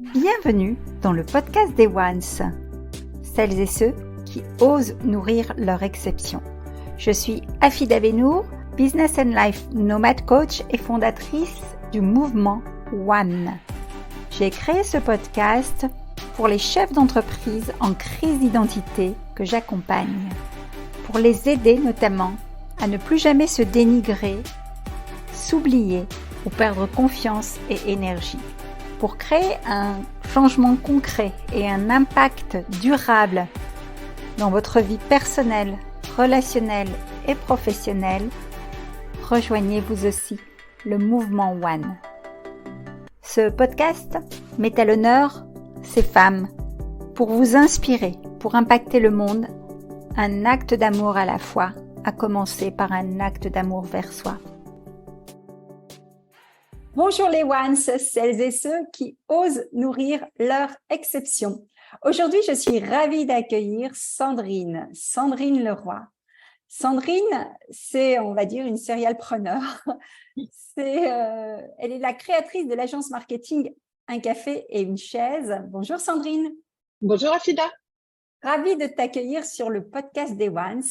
Bienvenue dans le podcast des Ones, celles et ceux qui osent nourrir leur exception. Je suis Afida Benour, Business and Life Nomad Coach et fondatrice du mouvement One. J'ai créé ce podcast pour les chefs d'entreprise en crise d'identité que j'accompagne, pour les aider notamment à ne plus jamais se dénigrer, s'oublier ou perdre confiance et énergie, pour créer un changement concret et un impact durable dans votre vie personnelle, relationnelle et professionnelle. Rejoignez vous aussi le mouvement One. Ce podcast met à l'honneur ces femmes pour vous inspirer, pour impacter le monde, un acte d'amour à la fois, à commencer par un acte d'amour vers soi. Bonjour les Ones, celles et ceux qui osent nourrir leur exception. Aujourd'hui, je suis ravie d'accueillir Sandrine Leroy. Sandrine, c'est, on va dire, une serialpreneur. Elle est la créatrice de l'agence marketing Un café et une chaise. Bonjour Sandrine. Bonjour Afida. Ravie de t'accueillir sur le podcast des Ones.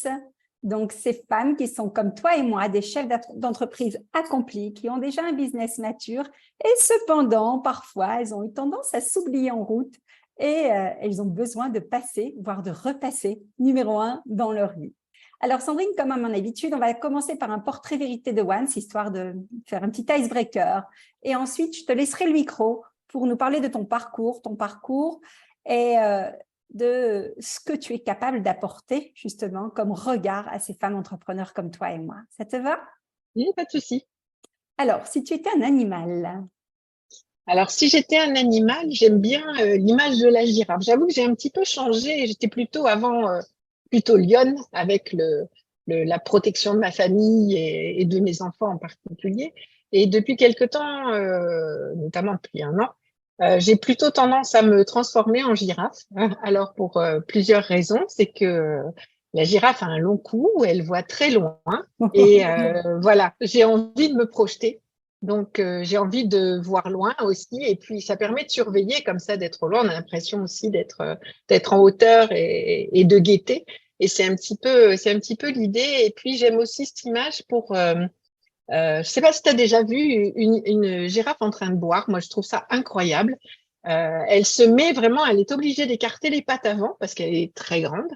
Donc, ces femmes qui sont comme toi et moi, des chefs d'entreprise accomplis, qui ont déjà un business mature et cependant, parfois, elles ont eu tendance à s'oublier en route et elles ont besoin de passer, voire de repasser numéro 1 dans leur vie. Alors, Sandrine, comme à mon habitude, on va commencer par un portrait vérité de Once, histoire de faire un petit icebreaker. Et ensuite, je te laisserai le micro pour nous parler de ton parcours et de ce que tu es capable d'apporter justement comme regard à ces femmes entrepreneurs comme toi et moi. Ça te va? Oui, pas de souci. Alors, si tu étais un animal? Alors, si j'étais un animal, j'aime bien l'image de la girafe. J'avoue que j'ai un petit peu changé. J'étais plutôt avant plutôt lionne avec la protection de ma famille et de mes enfants en particulier. Et depuis quelque temps, notamment depuis un an, j'ai plutôt tendance à me transformer en girafe. Alors, pour plusieurs raisons, c'est que la girafe a un long cou, elle voit très loin. Et voilà, j'ai envie de me projeter. Donc, j'ai envie de voir loin aussi. Et puis, ça permet de surveiller comme ça, d'être au loin. On a l'impression aussi d'être en hauteur et de guetter. Et c'est un petit peu l'idée. Et puis, j'aime aussi cette image pour... je sais pas si tu as déjà vu une girafe en train de boire. Moi, je trouve ça incroyable. Elle se met vraiment, elle est obligée d'écarter les pattes avant parce qu'elle est très grande.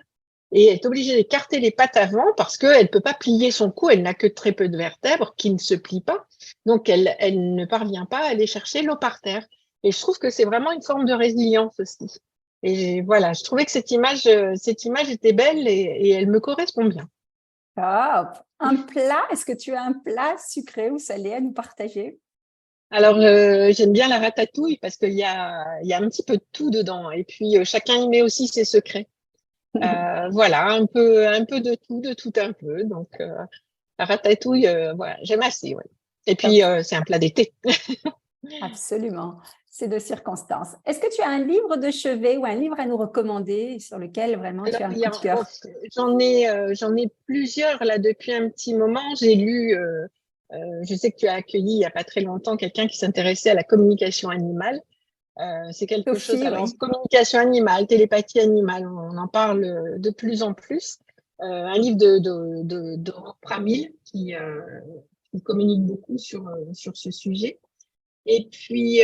Et elle est obligée d'écarter les pattes avant parce qu'elle ne peut pas plier son cou. Elle n'a que très peu de vertèbres qui ne se plient pas. Donc, elle ne parvient pas à aller chercher l'eau par terre. Et je trouve que c'est vraiment une forme de résilience aussi. Et voilà, je trouvais que cette image était belle et elle me correspond bien. Top. Un plat, est-ce que tu as un plat sucré ou salé à nous partager? Alors, j'aime bien la ratatouille parce qu'il y a un petit peu de tout dedans. Et puis, chacun y met aussi ses secrets. Voilà, un peu de tout un peu. Donc, la ratatouille, voilà, j'aime assez. Ouais. Et puis, c'est un plat d'été. Absolument, c'est de circonstance. Est-ce que tu as un livre de chevet ou un livre à nous recommander sur lequel vraiment tu as un coup de cœur? J'en ai plusieurs là depuis un petit moment. J'ai lu, je sais que tu as accueilli il n'y a pas très longtemps quelqu'un qui s'intéressait à la communication animale. C'est quelque Sophie, chose. Alors, oui. communication animale, télépathie animale, on en parle de plus en plus. Un livre de Pramil qui communique beaucoup sur ce sujet. Et puis,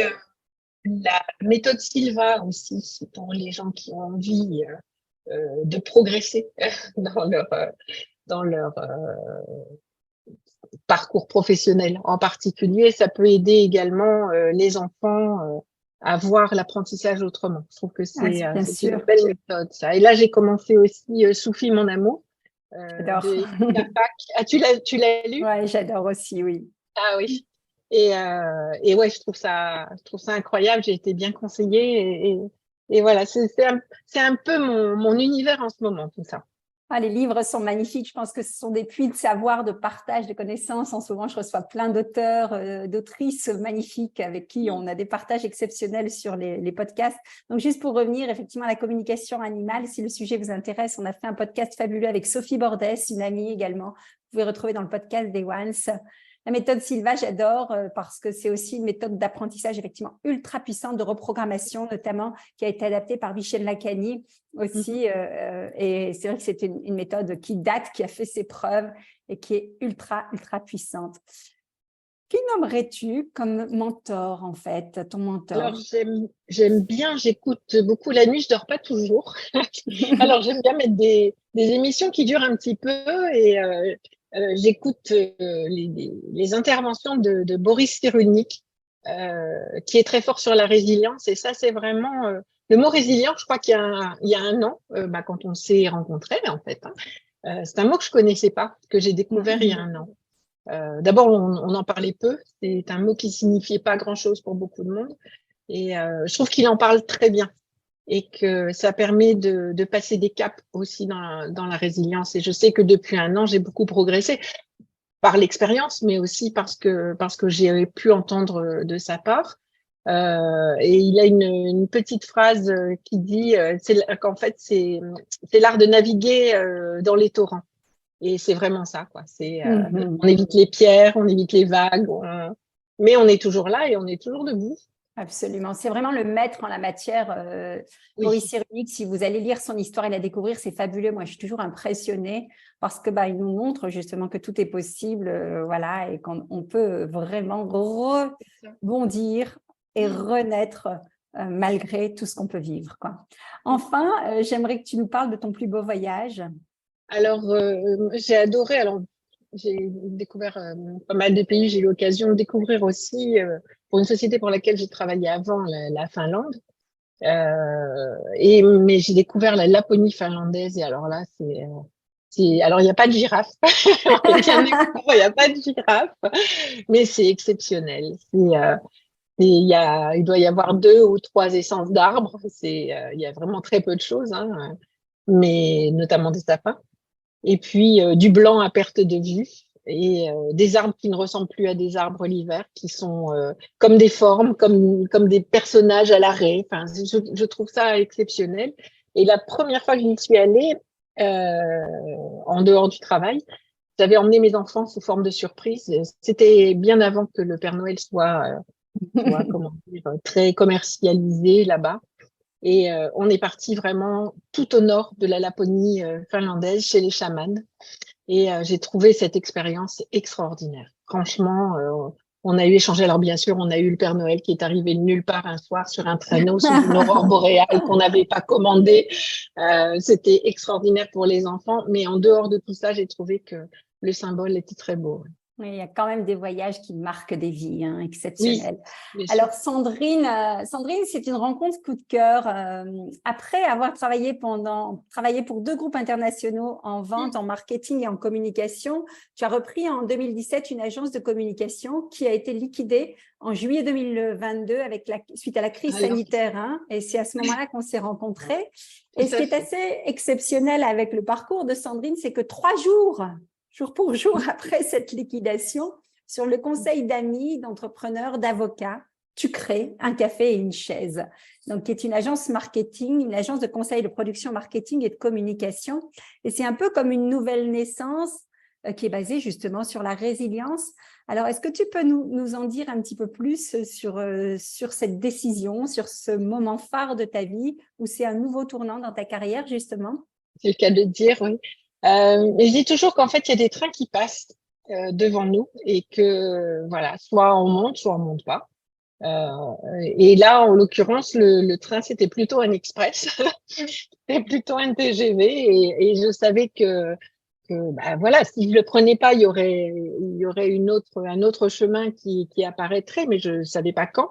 la méthode Silva aussi, pour les gens qui ont envie de progresser dans leur parcours professionnel en particulier. Ça peut aider également les enfants à voir l'apprentissage autrement. Je trouve que c'est une belle méthode, ça. Et là, j'ai commencé aussi Soufi, mon amour, J'adore. de Eva Pack. Ah, tu l'as lu? Oui, j'adore aussi, oui. Ah oui. Et ouais, je trouve ça incroyable. J'ai été bien conseillée et voilà, c'est un peu mon univers en ce moment, tout ça. Ah, les livres sont magnifiques. Je pense que ce sont des puits de savoir, de partage, de connaissances. En ce moment, je reçois plein d'auteurs, d'autrices magnifiques avec qui on a des partages exceptionnels sur les podcasts. Donc, juste pour revenir effectivement à la communication animale, si le sujet vous intéresse, on a fait un podcast fabuleux avec Sophie Bordès, une amie également. Vous pouvez retrouver dans le podcast des Ones. La méthode Silva, j'adore parce que c'est aussi une méthode d'apprentissage effectivement ultra puissante, de reprogrammation notamment, qui a été adaptée par Vishen Lakhani aussi. Et c'est vrai que c'est une méthode qui date, qui a fait ses preuves et qui est ultra puissante. Qui nommerais-tu comme mentor, en fait, ton mentor? Alors, j'aime bien, j'écoute beaucoup la nuit, je dors pas toujours. Alors, j'aime bien mettre des émissions qui durent un petit peu et j'écoute les interventions de Boris Cyrulnik, qui est très fort sur la résilience. Et ça, c'est vraiment le mot résilience. Je crois qu'il y a un an, quand on s'est rencontrés, en fait, hein, c'est un mot que je connaissais pas, que j'ai découvert il y a un an. D'abord, on en parlait peu. C'est un mot qui signifiait pas grand-chose pour beaucoup de monde. Et je trouve qu'il en parle très bien et que ça permet de passer des caps aussi dans la résilience. Et je sais que depuis un an, j'ai beaucoup progressé par l'expérience, mais aussi parce que j'ai pu entendre de sa part. Et il a une petite phrase qui dit qu'en fait, c'est l'art de naviguer dans les torrents. Et c'est vraiment ça, quoi. On évite les pierres, on évite les vagues, mais on est toujours là et on est toujours debout. Absolument. C'est vraiment le maître en la matière. Boris Cyrulnik, si vous allez lire son histoire et la découvrir, c'est fabuleux. Moi, je suis toujours impressionnée parce que il nous montre justement que tout est possible, voilà, et qu'on peut vraiment rebondir et renaître malgré tout ce qu'on peut vivre, quoi. Enfin, j'aimerais que tu nous parles de ton plus beau voyage. Alors, j'ai adoré. Alors, j'ai découvert pas mal de pays. J'ai eu l'occasion de découvrir aussi pour une société pour laquelle j'ai travaillé avant, la Finlande. Mais j'ai découvert la Laponie finlandaise. Et alors là, alors il n'y a pas de girafe. Il n'y a pas de girafe, mais c'est exceptionnel. Il doit y avoir 2 ou 3 essences d'arbres. Il y a vraiment très peu de choses, hein, mais notamment des sapins. Et puis du blanc à perte de vue et des arbres qui ne ressemblent plus à des arbres l'hiver, qui sont comme des formes, comme des personnages à l'arrêt. Enfin, je trouve ça exceptionnel. Et la première fois que j'y suis allée, en dehors du travail, j'avais emmené mes enfants sous forme de surprise. C'était bien avant que le Père Noël soit comment dire, très commercialisé là-bas. Et on est parti vraiment tout au nord de la Laponie finlandaise, chez les chamans. Et j'ai trouvé cette expérience extraordinaire. Franchement, on a eu échangé. Alors bien sûr, on a eu le Père Noël qui est arrivé de nulle part un soir sur un traîneau sous une aurore boréale qu'on n'avait pas commandée. C'était extraordinaire pour les enfants. Mais en dehors de tout ça, j'ai trouvé que le symbole était très beau. Oui, il y a quand même des voyages qui marquent des vies, hein, exceptionnels. Oui, alors, Sandrine, c'est une rencontre coup de cœur. Après avoir travaillé pour 2 groupes internationaux en vente, en marketing et en communication, tu as repris en 2017 une agence de communication qui a été liquidée en juillet 2022 suite à la crise sanitaire. Hein, et c'est à ce moment-là qu'on s'est rencontrés. Et ce qui est assez exceptionnel avec le parcours de Sandrine, c'est que 3 jours pour jour après cette liquidation, sur le conseil d'amis, d'entrepreneurs, d'avocats, tu crées un café et une chaise. Donc, qui est une agence marketing, une agence de conseil de production marketing et de communication. Et c'est un peu comme une nouvelle naissance qui est basée justement sur la résilience. Alors, est-ce que tu peux nous en dire un petit peu plus sur cette décision, sur ce moment phare de ta vie où c'est un nouveau tournant dans ta carrière, justement? C'est le cas de dire, oui. Mais je dis toujours qu'en fait, il y a des trains qui passent devant nous et que, voilà, soit on monte, soit on monte pas. Et là, en l'occurrence, le train, c'était plutôt un express, c'était plutôt un TGV et je savais que voilà, si je le prenais pas, il y aurait un autre chemin qui apparaîtrait, mais je savais pas quand.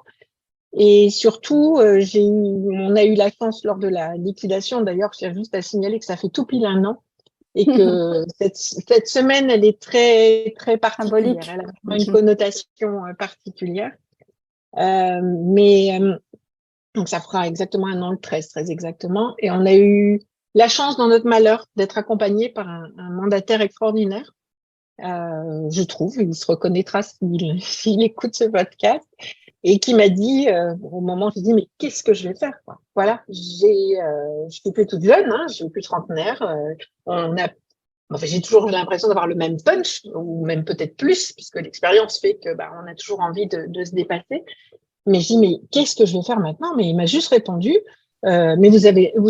Et surtout, on a eu la chance lors de la liquidation. D'ailleurs, je tiens juste à signaler que ça fait tout pile un an. Et que cette semaine, elle est très, très particulière. Symbolique. Elle a vraiment une connotation particulière. Donc, ça fera exactement un an, le 13, très exactement. Et on a eu la chance, dans notre malheur, d'être accompagné par un mandataire extraordinaire. Je trouve, il se reconnaîtra s'il écoute ce podcast. Et qui m'a dit, au moment où je dis, mais qu'est-ce que je vais faire, quoi. Voilà, je suis plus toute jeune, hein, je suis plus trentenaire. On a Enfin, j'ai toujours l'impression d'avoir le même punch, ou même peut-être plus, puisque l'expérience fait que on a toujours envie de se dépasser. Mais je dis, mais qu'est-ce que je vais faire maintenant? Mais il m'a juste répondu, mais vous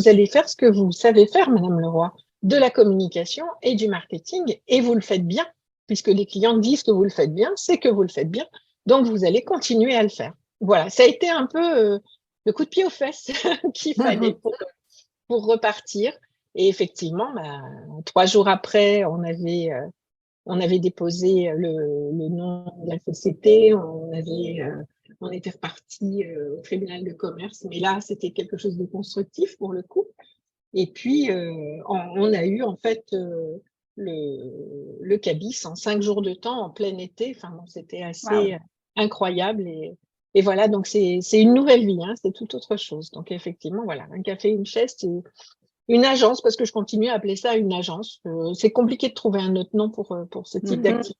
allez faire ce que vous savez faire, Madame Leroy, de la communication et du marketing, et vous le faites bien, puisque les clients disent que vous le faites bien, c'est que vous le faites bien, donc vous allez continuer à le faire. Voilà, ça a été un peu le coup de pied aux fesses qu'il fallait pour repartir. Et effectivement, 3 jours après, on avait déposé le nom de la société, on était reparti au tribunal de commerce, mais là, c'était quelque chose de constructif pour le coup. Et puis, on a eu en fait le cabis en 5 jours de temps, en plein été. Enfin, bon, c'était assez Wow. incroyable. Et voilà, donc c'est une nouvelle vie, hein, c'est tout autre chose. Donc effectivement, voilà, un café, une chaise, c'est une agence, parce que je continue à appeler ça une agence. C'est compliqué de trouver un autre nom pour ce type d'activité.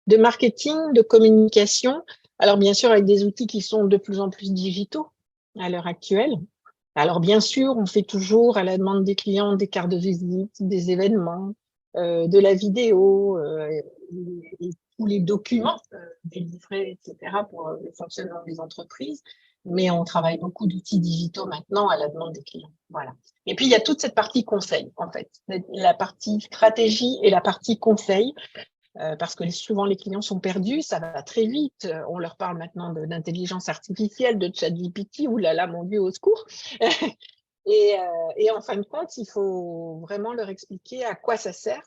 De marketing, de communication. Alors, bien sûr, avec des outils qui sont de plus en plus digitaux à l'heure actuelle. Alors, bien sûr, on fait toujours à la demande des clients des cartes de visite, des événements, de la vidéo, et tous les documents délivrés, etc., pour le fonctionnement des entreprises. Mais on travaille beaucoup d'outils digitaux maintenant à la demande des clients. Voilà. Et puis, il y a toute cette partie conseil, en fait. La partie stratégie et la partie conseil. Parce que souvent les clients sont perdus, ça va très vite. On leur parle maintenant d'intelligence artificielle, de ChatGPT, oulala, mon Dieu, au secours. Et en fin de compte, il faut vraiment leur expliquer à quoi ça sert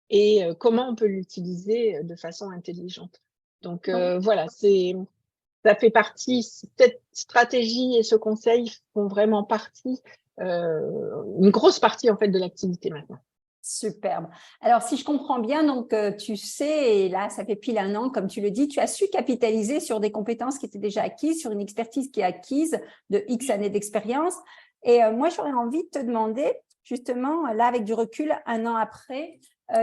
et comment on peut l'utiliser de façon intelligente. Donc voilà, ça fait partie, cette stratégie et ce conseil font vraiment partie, une grosse partie en fait de l'activité maintenant. Superbe. Alors, si je comprends bien, donc tu sais, et là, ça fait pile 1 an, comme tu le dis, tu as su capitaliser sur des compétences qui étaient déjà acquises, sur une expertise qui est acquise de X années d'expérience. Et moi, j'aurais envie de te demander, justement, là, avec du recul, 1 an après,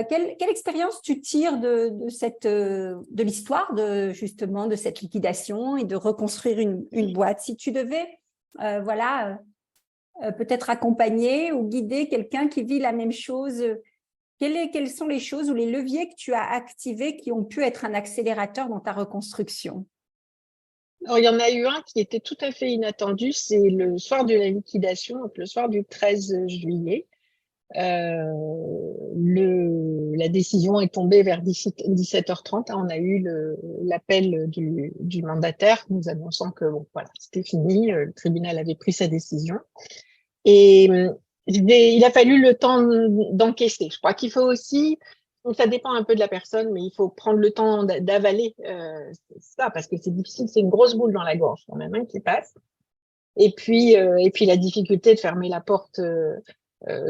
quelle expérience tu tires de l'histoire justement de cette liquidation et de reconstruire une boîte? Si tu devais, voilà, peut-être accompagner ou guider quelqu'un qui vit la même chose, quelles sont les choses ou les leviers que tu as activés qui ont pu être un accélérateur dans ta reconstruction? Alors, il y en a eu un qui était tout à fait inattendu, c'est le soir de la liquidation, donc le soir du 13 juillet. La décision est tombée vers 17h30. On a eu l'appel du mandataire nous annonçant que bon, voilà, c'était fini, le tribunal avait pris sa décision. Et il a fallu le temps d'encaisser. Je crois qu'il faut aussi, ça dépend un peu de la personne, mais il faut prendre le temps d'avaler ça, parce que c'est difficile, c'est une grosse boule dans la gorge quand même, hein, qui passe. Et puis la difficulté de fermer la porte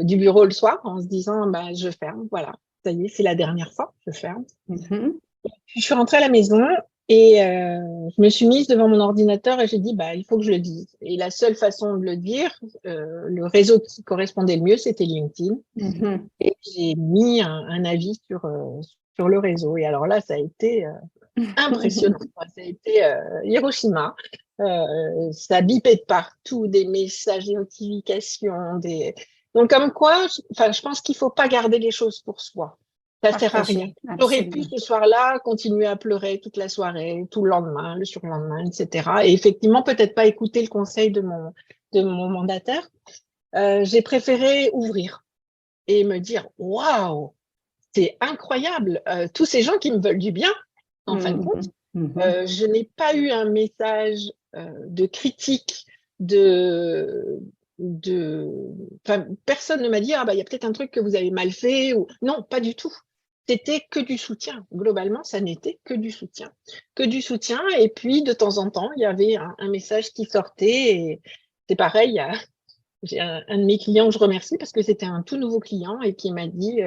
du bureau le soir en se disant, je ferme, voilà, ça y est, c'est la dernière fois, je ferme. Puis je suis rentrée à la maison et je me suis mise devant mon ordinateur et j'ai dit, il faut que je le dise. Et la seule façon de le dire, le réseau qui correspondait le mieux, c'était LinkedIn. Et j'ai mis un avis sur le réseau. Et alors là, ça a été impressionnant. Ça a été Hiroshima. Ça bipait de partout, des messages, des notifications. Donc, comme quoi, je pense qu'il ne faut pas garder les choses pour soi. Ça ne sert à rien. J'aurais pu ce soir-là continuer à pleurer toute la soirée, tout le lendemain, le surlendemain, etc. Et effectivement, peut-être pas écouter le conseil de mon mandataire. J'ai préféré ouvrir et me dire, waouh, c'est incroyable, tous ces gens qui me veulent du bien, en fin de compte. Je n'ai pas eu un message de critique, personne ne m'a dit, il y a peut-être un truc que vous avez mal fait. Non, pas du tout. C'était que du soutien. Globalement, ça n'était que du soutien. Que du soutien. Et puis, de temps en temps, il y avait un message qui sortait. Et c'est pareil, j'ai un de mes clients que je remercie parce que c'était un tout nouveau client et qui m'a dit,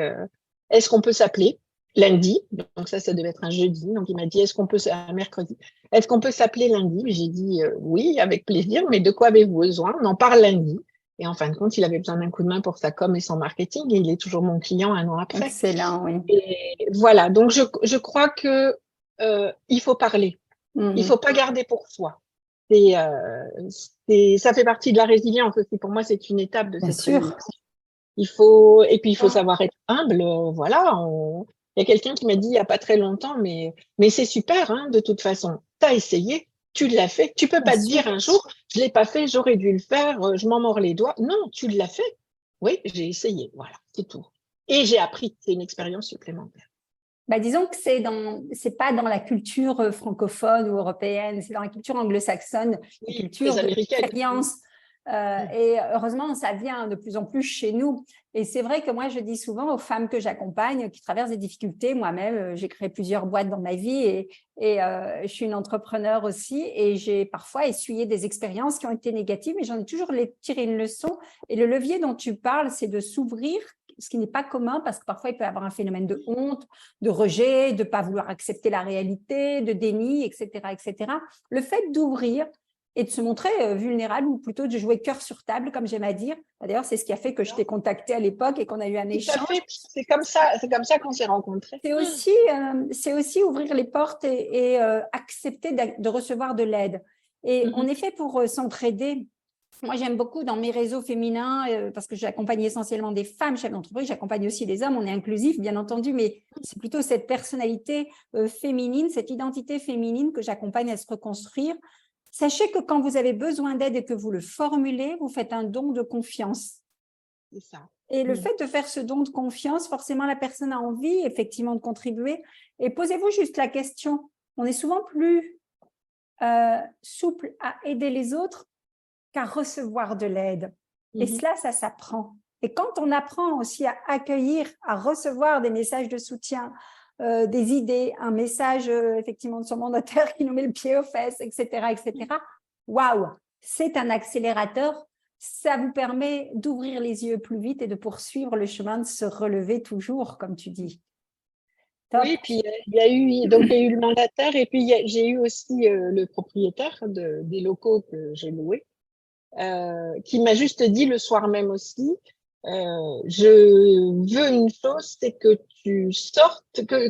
est-ce qu'on peut s'appeler lundi? Donc ça devait être un jeudi. Donc il m'a dit, un mercredi, est-ce qu'on peut s'appeler lundi? J'ai dit, oui, avec plaisir, mais de quoi avez-vous besoin? On en parle lundi. Et en fin de compte, il avait besoin d'un coup de main pour sa com et son marketing et il est toujours mon client 1 an après. Excellent, oui. Et voilà, donc je crois que il faut parler. Il faut pas garder pour soi. Ça fait partie de la résilience aussi. Pour moi, c'est une étape de cette résilience. il faut savoir être humble. Voilà, il y a quelqu'un qui m'a dit il n'y a pas très longtemps, mais c'est super, hein, de toute façon. Tu as essayé, tu l'as fait. Tu peux Bien pas te sûr. dire un jour, je l'ai pas fait, j'aurais dû le faire, je m'en mords les doigts. Non, tu l'as fait. Oui, j'ai essayé. Voilà, c'est tout. Et j'ai appris. C'est une expérience supplémentaire. Bah, disons que c'est pas dans la culture francophone ou européenne, c'est dans la culture anglo-saxonne, la Oui, culture très de américaine. l'expérience. Et heureusement, ça vient de plus en plus chez nous. Et c'est vrai que moi, je dis souvent aux femmes que j'accompagne qui traversent des difficultés, moi-même, j'ai créé plusieurs boîtes dans ma vie et je suis une entrepreneur aussi. Et j'ai parfois essuyé des expériences qui ont été négatives, mais j'en ai toujours tiré une leçon. Et le levier dont tu parles, c'est de s'ouvrir, ce qui n'est pas commun parce que parfois, il peut y avoir un phénomène de honte, de rejet, de ne pas vouloir accepter la réalité, de déni, etc., etc. Le fait d'ouvrir et de se montrer vulnérable ou plutôt de jouer cœur sur table, comme j'aime à dire. D'ailleurs, c'est ce qui a fait que je t'ai contacté à l'époque et qu'on a eu un Tout à échange. fait. C'est comme ça qu'on s'est rencontrés. C'est aussi ouvrir les portes et accepter de recevoir de l'aide. Et on est fait pour s'entraider. Moi, j'aime beaucoup dans mes réseaux féminins, parce que j'accompagne essentiellement des femmes chefs d'entreprise, j'accompagne aussi des hommes, on est inclusif, bien entendu, mais c'est plutôt cette personnalité féminine, cette identité féminine que j'accompagne à se reconstruire. Sachez que quand vous avez besoin d'aide et que vous le formulez, vous faites un don de confiance. C'est ça. Et le fait de faire ce don de confiance, forcément, la personne a envie, effectivement, de contribuer. Et posez-vous juste la question, on est souvent plus souple à aider les autres qu'à recevoir de l'aide. Et cela, ça s'apprend. Et quand on apprend aussi à accueillir, à recevoir des messages de soutien, des idées, un message effectivement de son mandataire qui nous met le pied aux fesses, etc., etc., waouh, c'est un accélérateur. Ça vous permet d'ouvrir les yeux plus vite et de poursuivre le chemin, de se relever toujours, comme tu dis. Top. Oui, puis il y a eu le mandataire et puis j'ai eu aussi le propriétaire des locaux que j'ai loués. Qui m'a juste dit le soir même aussi, je veux une chose, c'est que tu sortes,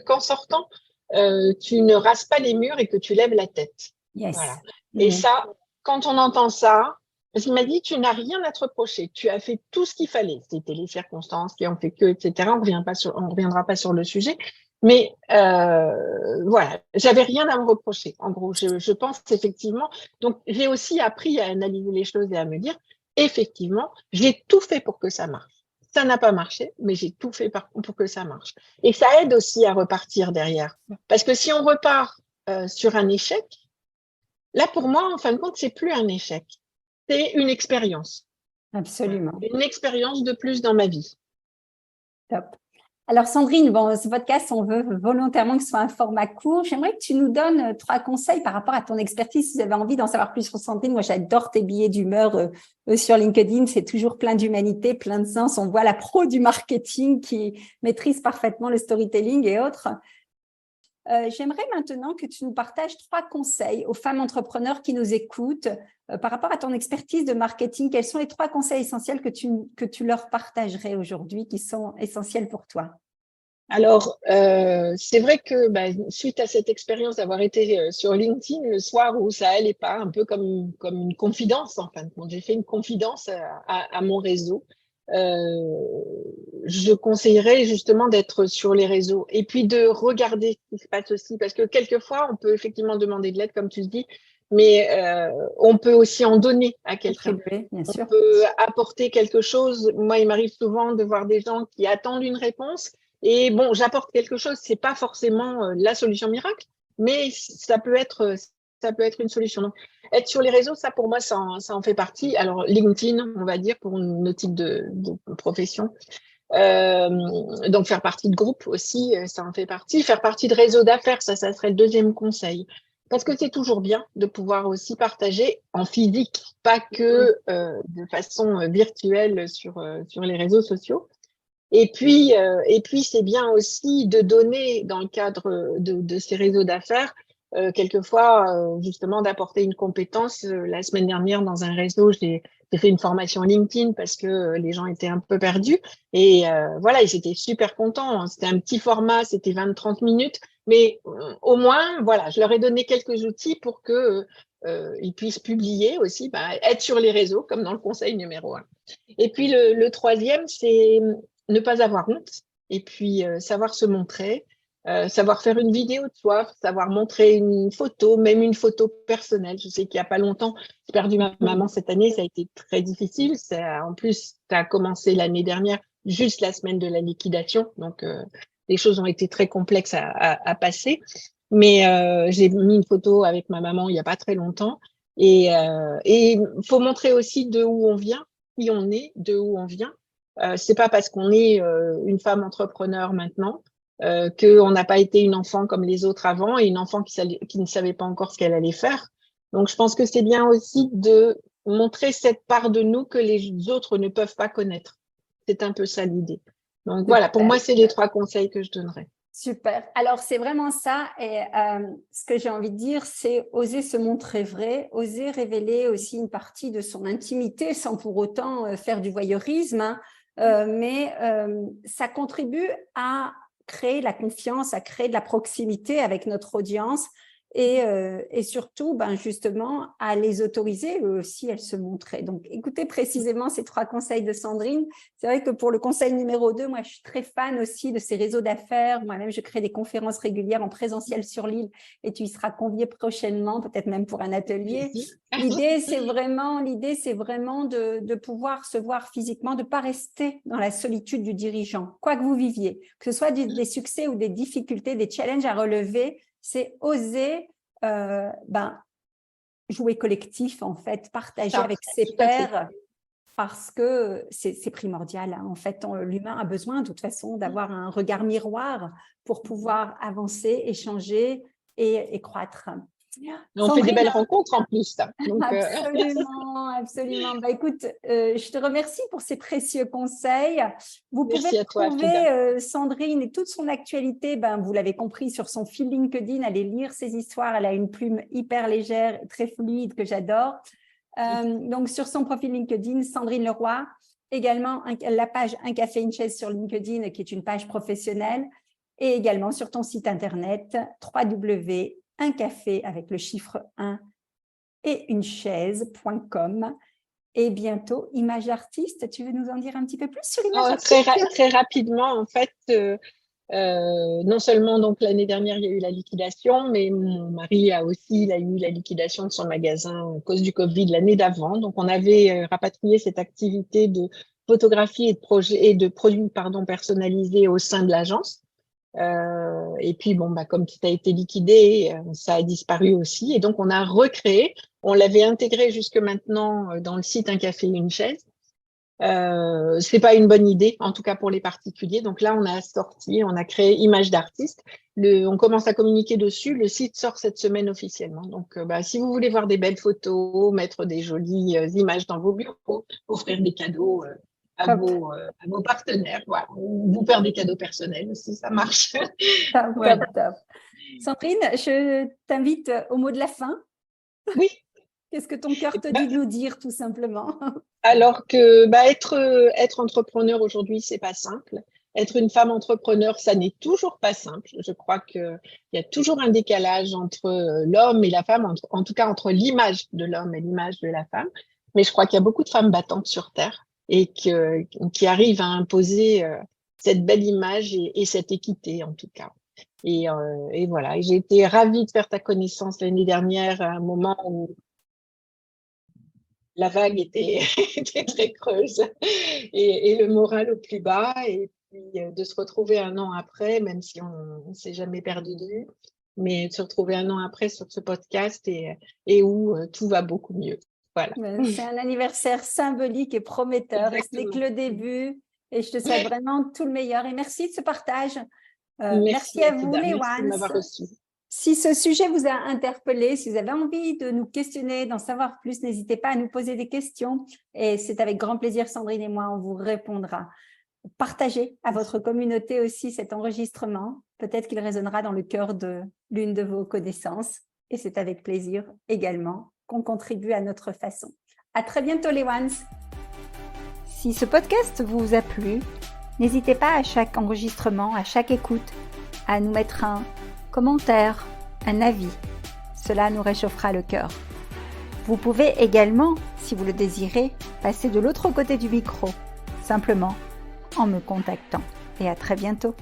qu'en sortant, tu ne rases pas les murs et que tu lèves la tête. Yes. Voilà. Et ça, quand on entend ça, parce qu'il m'a dit, tu n'as rien à te reprocher, tu as fait tout ce qu'il fallait. C'était les circonstances qui ont fait que, etc. On reviendra pas sur le sujet. Mais voilà, j'avais rien à me reprocher. En gros, je pense effectivement. Donc, j'ai aussi appris à analyser les choses et à me dire, effectivement, j'ai tout fait pour que ça marche. Ça n'a pas marché, mais j'ai tout fait pour que ça marche. Et ça aide aussi à repartir derrière. Parce que si on repart sur un échec, là, pour moi, en fin de compte, c'est plus un échec. C'est une expérience. Absolument. Une expérience de plus dans ma vie. Top. Alors Sandrine, bon, ce podcast, on veut volontairement que ce soit un format court. J'aimerais que tu nous donnes 3 conseils par rapport à ton expertise. Si vous avez envie d'en savoir plus sur Sandrine, moi j'adore tes billets d'humeur sur LinkedIn. C'est toujours plein d'humanité, plein de sens. On voit la pro du marketing qui maîtrise parfaitement le storytelling et autres. J'aimerais maintenant que tu nous partages 3 conseils aux femmes entrepreneurs qui nous écoutent par rapport à ton expertise de marketing. Quels sont les 3 conseils essentiels que tu leur partagerais aujourd'hui qui sont essentiels pour toi? Alors, c'est vrai que suite à cette expérience d'avoir été sur LinkedIn le soir où ça allait pas, un peu comme une confidence en fin de compte, j'ai fait une confidence à mon réseau. Je conseillerais justement d'être sur les réseaux et puis de regarder ce qui se passe aussi, parce que quelquefois, on peut effectivement demander de l'aide, comme tu dis, mais on peut aussi en donner à quelqu'un. Bien sûr. On peut apporter quelque chose. Moi, il m'arrive souvent de voir des gens qui attendent une réponse et bon, j'apporte quelque chose. C'est pas forcément la solution miracle, mais ça peut être une solution. Donc, être sur les réseaux, ça pour moi, ça en fait partie. Alors, LinkedIn, on va dire, pour notre type de profession. Donc, faire partie de groupe aussi, ça en fait partie. Faire partie de réseaux d'affaires, ça serait le deuxième conseil. Parce que c'est toujours bien de pouvoir aussi partager en physique, pas que de façon virtuelle sur les réseaux sociaux. Et puis c'est bien aussi de donner dans le cadre de ces réseaux d'affaires, quelquefois justement d'apporter une compétence. La semaine dernière, dans un réseau, j'ai fait une formation LinkedIn parce que les gens étaient un peu perdus. Et voilà, ils étaient super contents. C'était un petit format, c'était 20-30 minutes. Mais au moins, voilà, je leur ai donné quelques outils pour que ils puissent publier aussi, être sur les réseaux, comme dans le conseil numéro 1. Et puis le troisième, c'est ne pas avoir honte et puis savoir se montrer, savoir faire une vidéo de soi, savoir montrer une photo, même une photo personnelle. Je sais qu'il n'y a pas longtemps, j'ai perdu ma maman cette année, ça a été très difficile. En plus, ça a commencé l'année dernière, juste la semaine de la liquidation. Donc, les choses ont été très complexes à passer. Mais j'ai mis une photo avec ma maman il n'y a pas très longtemps. Et il faut montrer aussi de où on vient, qui on est, de où on vient. C'est pas parce qu'on est une femme entrepreneur maintenant qu'on n'a pas été une enfant comme les autres avant et une enfant qui ne savait pas encore ce qu'elle allait faire. Donc, je pense que c'est bien aussi de montrer cette part de nous que les autres ne peuvent pas connaître. C'est un peu ça l'idée. Donc, voilà, pour moi, c'est les 3 conseils que je donnerais. Super. Alors, c'est vraiment ça. Et ce que j'ai envie de dire, c'est oser se montrer vrai, oser révéler aussi une partie de son intimité sans pour autant faire du voyeurisme. Hein. Mais ça contribue à créer de la confiance, à créer de la proximité avec notre audience et surtout, justement, à les autoriser eux aussi à se montrer. Donc, écoutez précisément ces 3 conseils de Sandrine. C'est vrai que pour le conseil numéro 2, moi, je suis très fan aussi de ces réseaux d'affaires. Moi-même, je crée des conférences régulières en présentiel sur l'île et tu y seras convié prochainement, peut-être même pour un atelier. L'idée, c'est vraiment de pouvoir se voir physiquement, de ne pas rester dans la solitude du dirigeant, quoi que vous viviez, que ce soit des succès ou des difficultés, des challenges à relever. C'est oser jouer collectif, en fait, partager avec ses pairs, parce que c'est primordial. Hein. En fait, l'humain a besoin, de toute façon, d'avoir un regard miroir pour pouvoir avancer, échanger et croître. On fait des belles rencontres en plus. Donc, absolument, absolument. Écoute, je te remercie pour ces précieux conseils. Vous pouvez trouver Sandrine et toute son actualité, vous l'avez compris, sur son fil LinkedIn. Allez lire ses histoires. Elle a une plume hyper légère, très fluide que j'adore. Donc, sur son profil LinkedIn, Sandrine Leroy. Également, la page Un café, une chaise sur LinkedIn, qui est une page professionnelle. Et également sur ton site internet, un café avec le chiffre 1 et une chaise.com. Et bientôt, Image d'artiste. Tu veux nous en dire un petit peu plus sur Image d'artiste? Très rapidement, en fait, non seulement donc l'année dernière, il y a eu la liquidation, mais mon mari il a eu la liquidation de son magasin à cause du Covid l'année d'avant. Donc, on avait rapatrié cette activité de photographie et de produits personnalisés au sein de l'agence. Et puis, comme tout a été liquidé, ça a disparu aussi. Et donc, on a recréé. On l'avait intégré jusque maintenant dans le site Un café, une chaise. C'est pas une bonne idée, en tout cas pour les particuliers. Donc là, on a créé Image d'artiste. On commence à communiquer dessus. Le site sort cette semaine officiellement. Donc, si vous voulez voir des belles photos, mettre des jolies images dans vos bureaux, offrir des cadeaux à vos partenaires, voilà. Vous faire des cadeaux personnels aussi, ça marche. Top. Sandrine, je t'invite au mot de la fin. Oui. Qu'est-ce que ton cœur te dit de nous dire, tout simplement? Alors que être entrepreneur aujourd'hui, c'est pas simple. Être une femme entrepreneur, ça n'est toujours pas simple. Je crois qu'il y a toujours un décalage entre l'homme et la femme, en tout cas entre l'image de l'homme et l'image de la femme. Mais je crois qu'il y a beaucoup de femmes battantes sur Terre et qui arrivent à imposer cette belle image et cette équité, en tout cas. Et voilà, j'ai été ravie de faire ta connaissance l'année dernière à un moment où la vague était très creuse et le moral au plus bas. Et puis de se retrouver un an après, même si on ne s'est jamais perdu de vue, mais de se retrouver un an après sur ce podcast et où tout va beaucoup mieux. Voilà. C'est un anniversaire symbolique et prometteur. Ce n'est que le début et je te souhaite vraiment tout le meilleur. Et merci de ce partage. Merci à vous, les Ones. Si ce sujet vous a interpellé, si vous avez envie de nous questionner, d'en savoir plus, n'hésitez pas à nous poser des questions. Et c'est avec grand plaisir, Sandrine et moi, on vous répondra. Partagez à votre communauté aussi cet enregistrement. Peut-être qu'il résonnera dans le cœur de l'une de vos connaissances. Et c'est avec plaisir également qu'on contribue à notre façon. À très bientôt, les Ones. Si ce podcast vous a plu, n'hésitez pas à chaque enregistrement, à chaque écoute, à nous mettre un commentaire, un avis. Cela nous réchauffera le cœur. Vous pouvez également, si vous le désirez, passer de l'autre côté du micro, simplement en me contactant. Et à très bientôt.